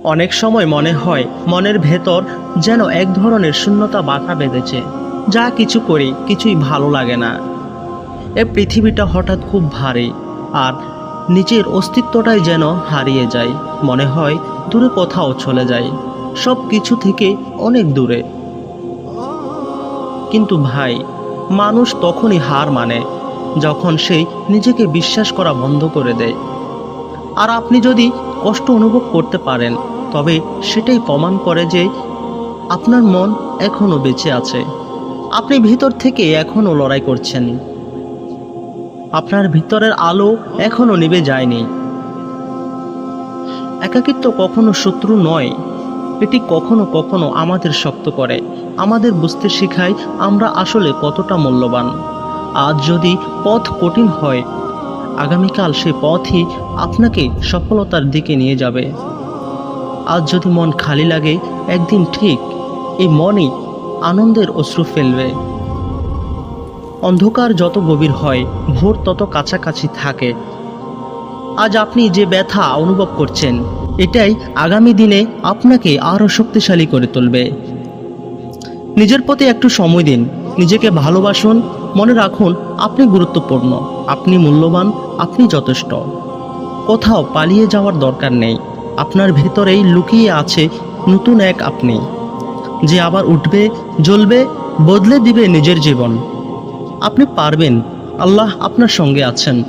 অনেক সময় মনে হয় মনের ভেতর যেন এক ধরনের শূন্যতা বাসা বেঁধেছে। যা কিছু করি কিছুই ভালো লাগে না। এ পৃথিবীটা হঠাৎ খুব ভারী, আর নিজের অস্তিত্বটাই যেন হারিয়ে যায়। মনে হয় দূরে কোথাও চলে যায়, সব কিছু থেকে অনেক দূরে। কিন্তু ভাই, মানুষ তখনই হার মানে যখন সে নিজেকে বিশ্বাস করা বন্ধ করে দেয়। আর আপনি যদি কষ্ট অনুভব করতে পারেন, তবে সেটাই প্রমাণ করে যে আপনার মন এখনো বেঁচে আছে। আপনি ভিতর থেকে এখনো লড়াই করছেন। আপনার ভিতরের আলো এখনো নিভে যায়নি। একাকিত্ব কখনো শত্রু নয়, এটি কখনো কখনো আমাদের শক্ত করে, আমাদের বুঝতে শেখায় আমরা আসলে কতটা মূল্যবান। আজ যদি পথ কঠিন হয়, আগামীকাল সেই পথই আপনাকে সফলতার দিকে নিয়ে যাবে। আজ যদি মন খালি লাগে, একদিন ঠিক এই মনই আনন্দের অশ্রু ফেলবে। অন্ধকার যত গভীর হয়, ভোর তত কাছাকাছি থাকে। আজ আপনি যে ব্যথা অনুভব করছেন, এটাই আগামী দিনে আপনাকে আরও শক্তিশালী করে তুলবে। নিজের প্রতি একটু সময় দিন, নিজেকে ভালোবাসুন। মনে রাখুন, আপনি গুরুত্বপূর্ণ, আপনি মূল্যবান, আপনি যথেষ্ট। কোথাও পালিয়ে যাওয়ার দরকার নেই। আপনার ভেতরেই লুকিয়ে আছে নতুন এক আপনি, যে আবার উঠবে, জ্বলবে, বদলে দিবে নিজের জীবন। আপনি পারবেন। আল্লাহ আপনার সঙ্গে আছেন।